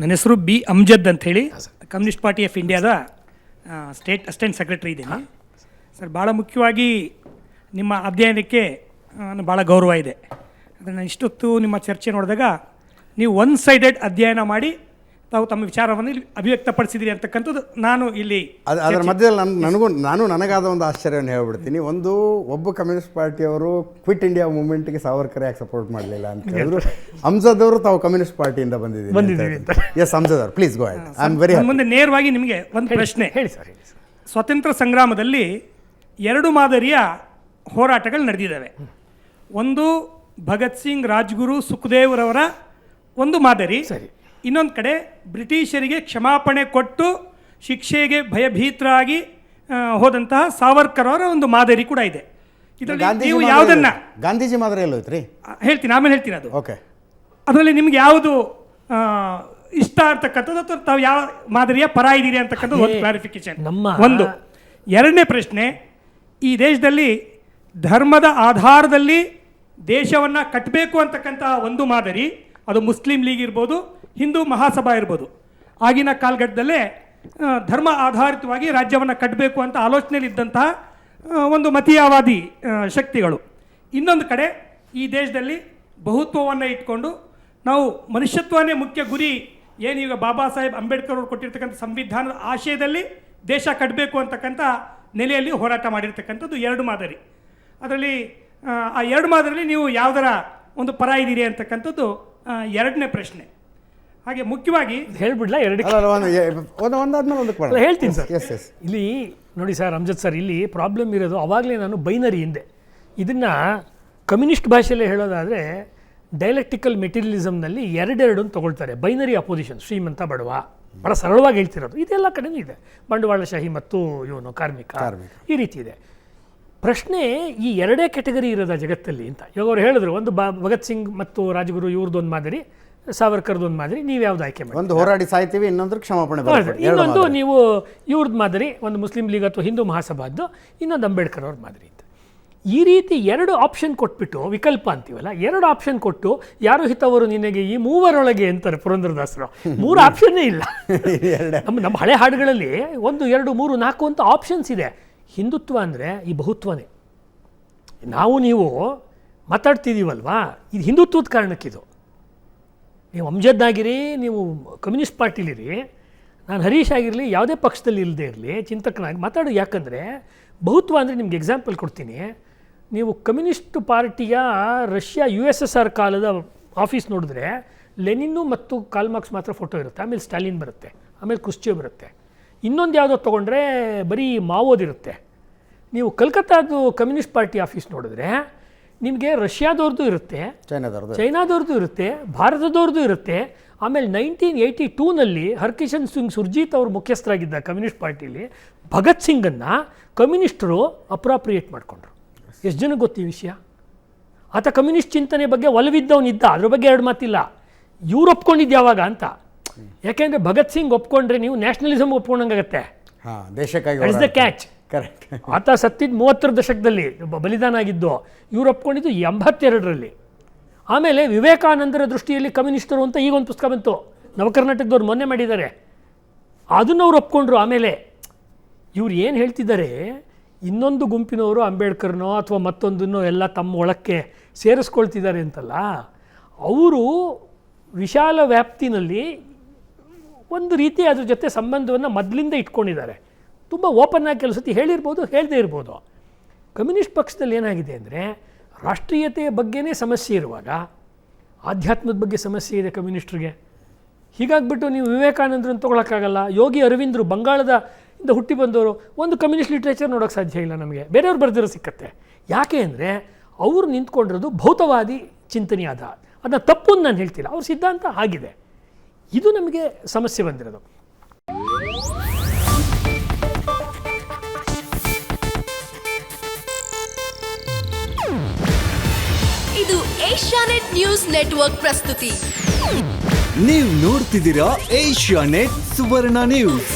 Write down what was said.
ನನ್ನ ಹೆಸರು ಬಿ ಅಮ್ಜದ್ ಅಂಥೇಳಿ, ಕಮ್ಯುನಿಸ್ಟ್ ಪಾರ್ಟಿ ಆಫ್ ಇಂಡಿಯಾದ ಸ್ಟೇಟ್ ಅಸಿಸ್ಟೆಂಟ್ ಸೆಕ್ರೆಟರಿ ಇದ್ದೀನಿ. ಸರ್, ಭಾಳ ಮುಖ್ಯವಾಗಿ ನಿಮ್ಮ ಅಧ್ಯಯನಕ್ಕೆ ಭಾಳ ಗೌರವ ಇದೆ. ಅದನ್ನು ಇಷ್ಟೊತ್ತು ನಿಮ್ಮ ಚರ್ಚೆ ನೋಡಿದಾಗ ನೀವು ಒನ್ ಸೈಡೆಡ್ ಅಧ್ಯಯನ ಮಾಡಿ ತಾವು ತಮ್ಮ ವಿಚಾರವನ್ನು ಇಲ್ಲಿ ಅಭಿವ್ಯಕ್ತಪಡಿಸಿದಿರಿ ಅಂತಕ್ಕಂಥದ್ದು ನಾನು ಇಲ್ಲಿ ಅದರ ಮಧ್ಯದಲ್ಲಿ ನನಗಾದ ಒಂದು ಆಶ್ಚರ್ಯವನ್ನು ಹೇಳ್ಬಿಡ್ತೀನಿ. ಒಬ್ಬ ಕಮ್ಯುನಿಸ್ಟ್ ಪಾರ್ಟಿಯವರು ಕ್ವಿಟ್ ಇಂಡಿಯಾ ಮೂವ್ಮೆಂಟ್ಗೆ ಸಾವರ್ಕರ್ ಯಾಕೆ ಸಪೋರ್ಟ್ ಮಾಡಲಿಲ್ಲ ಅಂತ ಹೇಳಿದ್ರು. ಅಮ್ಜದ್ ಅವರು ತಾವು ಕಮ್ಯುನಿಸ್ಟ್ ಪಾರ್ಟಿಯಿಂದ ಬಂದಿದ್ದೀರಿ. ಎಸ್ ಅಮ್ಜದ್ ಅವರು, please go ahead. I am very ಮುಂದೆ ನೇರವಾಗಿ ನಿಮಗೆ ಒಂದು ಪ್ರಶ್ನೆ ಹೇಳಿ ಸರ್. ಸ್ವಾತಂತ್ರ್ಯ ಸಂಗ್ರಾಮದಲ್ಲಿ ಎರಡು ಮಾದರಿಯ ಹೋರಾಟಗಳು ನಡೆದಿದ್ದಾವೆ. ಒಂದು ಭಗತ್ ಸಿಂಗ್, ರಾಜ್ಗುರು, ಸುಖದೇವ್ರವರ ಒಂದು ಮಾದರಿ. ಇನ್ನೊಂದು ಕಡೆ ಬ್ರಿಟಿಷರಿಗೆ ಕ್ಷಮಾಪಣೆ ಕೊಟ್ಟು ಶಿಕ್ಷೆಗೆ ಭಯಭೀತರಾಗಿ ಹೋದಂತಹ ಸಾವರ್ಕರ್ ಅವರ ಒಂದು ಮಾದರಿ ಕೂಡ ಇದೆ. ಇದರಲ್ಲಿ ನೀವು ಯಾವುದನ್ನ ಗಾಂಧೀಜಿ ಮಾದರಿ ಎಲ್ಲ ಹೋಯ್ತು ರೀ ಹೇಳ್ತೀನಿ, ಆಮೇಲೆ ಹೇಳ್ತೀನಿ ಅದು. ಓಕೆ, ಅದರಲ್ಲಿ ನಿಮ್ಗೆ ಯಾವುದು ಇಷ್ಟ ಅಂತಕ್ಕಂಥದ್ದು ಅಥವಾ ತಾವು ಯಾವ ಮಾದರಿಯ ಪರ ಇದ್ದೀರಿ ಅಂತಕ್ಕಂಥದ್ದು ಒಂದು ಕ್ಲಾರಿಫಿಕೇಶನ್. ಒಂದು ಎರಡನೇ ಪ್ರಶ್ನೆ, ಈ ದೇಶದಲ್ಲಿ ಧರ್ಮದ ಆಧಾರದಲ್ಲಿ ದೇಶವನ್ನು ಕಟ್ಟಬೇಕು ಅಂತಕ್ಕಂಥ ಒಂದು ಮಾದರಿ, ಅದು ಮುಸ್ಲಿಂ ಲೀಗ್ ಇರ್ಬೋದು, ಹಿಂದೂ ಮಹಾಸಭಾ ಇರ್ಬೋದು. ಆಗಿನ ಕಾಲಘಟ್ಟದಲ್ಲೇ ಧರ್ಮ ಆಧಾರಿತವಾಗಿ ರಾಜ್ಯವನ್ನು ಕಟ್ಟಬೇಕು ಅಂತ ಆಲೋಚನೆಯಲ್ಲಿದ್ದಂತಹ ಒಂದು ಮತೀಯವಾದಿ ಶಕ್ತಿಗಳು. ಇನ್ನೊಂದು ಕಡೆ ಈ ದೇಶದಲ್ಲಿ ಬಹುತ್ವವನ್ನು ಇಟ್ಕೊಂಡು ನಾವು ಮನುಷ್ಯತ್ವನೇ ಮುಖ್ಯ ಗುರಿ, ಏನೀಗ ಬಾಬಾ ಸಾಹೇಬ್ ಅಂಬೇಡ್ಕರ್ ಅವರು ಕೊಟ್ಟಿರ್ತಕ್ಕಂಥ ಸಂವಿಧಾನದ ಆಶಯದಲ್ಲಿ ದೇಶ ಕಟ್ಟಬೇಕು ಅಂತಕ್ಕಂಥ ನೆಲೆಯಲ್ಲಿ ಹೋರಾಟ ಮಾಡಿರ್ತಕ್ಕಂಥದ್ದು ಎರಡು ಮಾದರಿ. ಅದರಲ್ಲಿ ಆ ಎರಡು ಮಾದರಿಯಲ್ಲಿ ನೀವು ಯಾವುದರ ಒಂದು ಪರ ಇದ್ದೀರಿ ಅಂತಕ್ಕಂಥದ್ದು ಎರಡನೇ ಪ್ರಶ್ನೆ. ಹಾಗೆ ಮುಖ್ಯವಾಗಿ ಹೇಳ್ಬಿಡ್ಲಾ, ಹೇಳ್ತೀನಿ ಸರ್. ಇಲ್ಲಿ ನೋಡಿ ಸರ್, ಅಮ್ಜದ್ ಸರ್, ಇಲ್ಲಿ ಪ್ರಾಬ್ಲಮ್ ಇರೋದು ಅವಾಗಲೇ ನಾನು ಬೈನರಿ ಹಿಂದೆ ಇದನ್ನು ಕಮ್ಯುನಿಸ್ಟ್ ಭಾಷೆಯಲ್ಲೇ ಹೇಳೋದಾದರೆ ಡೈಲೆಕ್ಟಿಕಲ್ ಮೆಟೀರಿಯಲಿಸಮ್ನಲ್ಲಿ ಎರಡೆರಡು ತೊಗೊಳ್ತಾರೆ. ಬೈನರಿ ಅಪೋಸಿಷನ್, ಶ್ರೀಮಂತ ಬಡವ, ಬಹಳ ಸರಳವಾಗಿ ಹೇಳ್ತಿರೋದು. ಇದೆಲ್ಲ ಕಡೆನೂ ಇದೆ. ಬಂಡವಾಳಶಾಹಿ ಮತ್ತು ಇವನು ಕಾರ್ಮಿಕ, ಈ ರೀತಿ ಇದೆ. ಪ್ರಶ್ನೆ, ಈ ಎರಡೇ ಕ್ಯಾಟಗರಿ ಇರೋದ ಜಗತ್ತಲ್ಲಿ ಅಂತ. ಇವಾಗ ಅವ್ರು ಹೇಳಿದ್ರು, ಒಂದು ಭಗತ್ ಸಿಂಗ್ ಮತ್ತು ರಾಜಗುರು ಇವ್ರದ್ದೊಂದು ಮಾದರಿ, ಸಾವರ್ಕರ್ದೊಂದು ಮಾದರಿ, ನೀವು ಯಾವ್ದು ಆಯ್ಕೆ ಮಾಡಿ? ಒಂದು ಹೋರಾಡಿ ಸಾಯ್ತೀವಿ, ಇನ್ನೊಂದು ಕ್ಷಮಾಪಣೆ, ಇನ್ನೊಂದು ನೀವು ಇವ್ರದ್ದು ಮಾದರಿ, ಒಂದು ಮುಸ್ಲಿಂ ಲೀಗ್ ಅಥವಾ ಹಿಂದೂ ಮಹಾಸಭಾದ್ದು, ಇನ್ನೊಂದು ಅಂಬೇಡ್ಕರ್ ಅವ್ರ ಮಾದರಿ ಅಂತ. ಈ ರೀತಿ ಎರಡು ಆಪ್ಷನ್ ಕೊಟ್ಬಿಟ್ಟು, ವಿಕಲ್ಪ ಅಂತೀವಲ್ಲ, ಎರಡು ಆಪ್ಷನ್ ಕೊಟ್ಟು ಯಾರು ಹಿತವರು ನಿನಗೆ ಈ ಮೂವರೊಳಗೆ ಅಂತಾರೆ ಪುರಂದರದಾಸರು. ಮೂರು ಆಪ್ಷನ್ನೇ ಇಲ್ಲ. ನಮ್ಮ ಹಳೆ ಹಾಡುಗಳಲ್ಲಿ 1, 2, 3, 4 ಅಂತ ಆಪ್ಷನ್ಸ್ ಇದೆ. ಹಿಂದುತ್ವ ಅಂದರೆ ಈ ಬಹುತ್ವನೇ. ನಾವು ನೀವು ಮಾತಾಡ್ತಿದ್ದೀವಲ್ವಾ, ಇದು ಹಿಂದುತ್ವದ ಕಾರಣಕ್ಕಿದು. ನೀವು ಅಮ್ಜದ್ ಆಗಿರಿ, ನೀವು ಕಮ್ಯುನಿಸ್ಟ್ ಪಾರ್ಟಿಲಿರಿ, ನಾನು ಹರೀಶ್ ಆಗಿರಲಿ, ಯಾವುದೇ ಪಕ್ಷದಲ್ಲಿ ಇಲ್ಲದೆ ಇರಲಿ, ಚಿಂತಕನಾಗಿ ಮಾತಾಡೋ. ಯಾಕಂದರೆ ಬಹುತ್ವ ಅಂದರೆ ನಿಮ್ಗೆ ಎಕ್ಸಾಂಪಲ್ ಕೊಡ್ತೀನಿ. ನೀವು ಕಮ್ಯುನಿಸ್ಟ್ ಪಾರ್ಟಿಯ ರಷ್ಯಾ USSR ಕಾಲದ ಆಫೀಸ್ ನೋಡಿದ್ರೆ ಲೆನಿನ್ನು ಮತ್ತು ಕಾಲ್ ಮಾರ್ಕ್ಸ್ ಮಾತ್ರ ಫೋಟೋ ಇರುತ್ತೆ. ಆಮೇಲೆ ಸ್ಟಾಲಿನ್ ಬರುತ್ತೆ, ಆಮೇಲೆ ಕ್ರುಶ್ಚೇವ್ ಬರುತ್ತೆ. ಇನ್ನೊಂದು ಯಾವುದೋ ತೊಗೊಂಡ್ರೆ ಬರೀ ಮಾವೋದಿರುತ್ತೆ. ನೀವು ಕಲ್ಕತ್ತಾದು ಕಮ್ಯುನಿಸ್ಟ್ ಪಾರ್ಟಿ ಆಫೀಸ್ ನೋಡಿದ್ರೆ ನಿಮಗೆ ರಷ್ಯಾದವ್ರದ್ದು ಇರುತ್ತೆ, ಚೈನಾದವ್ರದ್ದು ಇರುತ್ತೆ, ಭಾರತದವ್ರದ್ದು ಇರುತ್ತೆ. ಆಮೇಲೆ 1982ನಲ್ಲಿ ಹರ್ಕಿಶನ್ ಸಿಂಗ್ ಸುರ್ಜೀತ್ ಅವರು ಮುಖ್ಯಸ್ಥರಾಗಿದ್ದ ಕಮ್ಯುನಿಸ್ಟ್ ಪಾರ್ಟಿಲಿ ಭಗತ್ ಸಿಂಗನ್ನು ಕಮ್ಯುನಿಸ್ಟರು ಅಪ್ರಾಪ್ರಿಯೇಟ್ ಮಾಡಿಕೊಂಡ್ರು. ಎಷ್ಟು ಜನಕ್ಕೆ ಗೊತ್ತಿ ವಿಷಯ? ಆತ ಕಮ್ಯುನಿಸ್ಟ್ ಚಿಂತನೆ ಬಗ್ಗೆ ಒಲವಿದ್ದವನಿದ್ದ, ಅದ್ರ ಬಗ್ಗೆ ಎರಡು ಮಾತಿಲ್ಲ. ಇವ್ರು ಒಪ್ಕೊಂಡಿದ್ದು ಯಾವಾಗ ಅಂತ. ಯಾಕೆಂದರೆ ಭಗತ್ ಸಿಂಗ್ ಒಪ್ಕೊಂಡ್ರೆ ನೀವು ನ್ಯಾಷನಲಿಸಮ್ ಒಪ್ಕೊಂಡಂಗಾಗತ್ತೆ. ದೇಶಕ್ಕಾಗಿ ದ ಕ್ಯಾಚ್. ಕರೆಕ್ಟ್. ಆತ ಸತ್ತಿದ್ದು 30ರ ದಶಕದಲ್ಲಿ ಬಲಿದಾನ ಆಗಿದ್ದು. ಇವ್ರು ಒಪ್ಕೊಂಡಿದ್ದು 82ರಲ್ಲಿ. ಆಮೇಲೆ ವಿವೇಕಾನಂದರ ದೃಷ್ಟಿಯಲ್ಲಿ ಕಮ್ಯುನಿಸ್ಟರು ಅಂತ ಈಗೊಂದು ಪುಸ್ತಕ ಬಂತು, ನವಕರ್ನಾಟಕದವ್ರು ಮೊನ್ನೆ ಮಾಡಿದ್ದಾರೆ. ಅದನ್ನು ಅವ್ರು ಒಪ್ಕೊಂಡ್ರು. ಆಮೇಲೆ ಇವ್ರು ಏನು ಹೇಳ್ತಿದ್ದಾರೆ, ಇನ್ನೊಂದು ಗುಂಪಿನವರು ಅಂಬೇಡ್ಕರ್ನೋ ಅಥವಾ ಮತ್ತೊಂದನ್ನೋ ಎಲ್ಲ ತಮ್ಮ ಒಳಕ್ಕೆ ಸೇರಿಸ್ಕೊಳ್ತಿದ್ದಾರೆ ಅಂತಲ್ಲ. ಅವರು ವಿಶಾಲ ವ್ಯಾಪ್ತಿನಲ್ಲಿ ಒಂದು ರೀತಿ ಅದ್ರ ಜೊತೆ ಸಂಬಂಧವನ್ನು ಮೊದಲಿಂದ ಇಟ್ಕೊಂಡಿದ್ದಾರೆ. ತುಂಬ ಓಪನ್ ಆಗಿ ಕೆಲವು ಸತಿ ಹೇಳಿರ್ಬೋದು, ಹೇಳದೇ ಇರ್ಬೋದು. ಕಮ್ಯುನಿಸ್ಟ್ ಪಕ್ಷದಲ್ಲಿ ಏನಾಗಿದೆ ಅಂದರೆ, ರಾಷ್ಟ್ರೀಯತೆಯ ಬಗ್ಗೆನೇ ಸಮಸ್ಯೆ ಇರುವಾಗ ಆಧ್ಯಾತ್ಮದ ಬಗ್ಗೆ ಸಮಸ್ಯೆ ಇದೆ ಕಮ್ಯುನಿಸ್ಟ್ರಿಗೆ. ಹೀಗಾಗ್ಬಿಟ್ಟು ನೀವು ವಿವೇಕಾನಂದರನ್ನು ತೊಗೊಳಕ್ಕಾಗಲ್ಲ. ಯೋಗಿ ಅರವಿಂದರು ಬಂಗಾಳದ ಇಂದ ಹುಟ್ಟಿ ಬಂದವರು, ಒಂದು ಕಮ್ಯುನಿಸ್ಟ್ ಲಿಟ್ರೇಚರ್ ನೋಡೋಕ್ಕೆ ಸಾಧ್ಯ ಇಲ್ಲ ನಮಗೆ. ಬೇರೆಯವ್ರು ಬರೆದಿರೋ ಸಿಕ್ಕತ್ತೆ. ಯಾಕೆ ಅಂದರೆ ಅವರು ನಿಂತ್ಕೊಂಡಿರೋದು ಭೌತವಾದಿ ಚಿಂತನೆಯಾದ. ಅದನ್ನ ತಪ್ಪು ಅಂತ ನಾನು ಹೇಳ್ತಿಲ್ಲ, ಅವ್ರ ಸಿದ್ಧಾಂತ ಆಗಿದೆ. ಇದು ನಮಗೆ ಸಮಸ್ಯೆ ಬಂದಿರೋದು. ಇದು ಏಷ್ಯಾನೆಟ್ ನ್ಯೂಸ್ ನೆಟ್ವರ್ಕ್ ಪ್ರಸ್ತುತಿ. ನೀವು ನೋಡ್ತಿದ್ದೀರಾ ಏಷ್ಯಾನೆಟ್ ಸುವರ್ಣ ನ್ಯೂಸ್.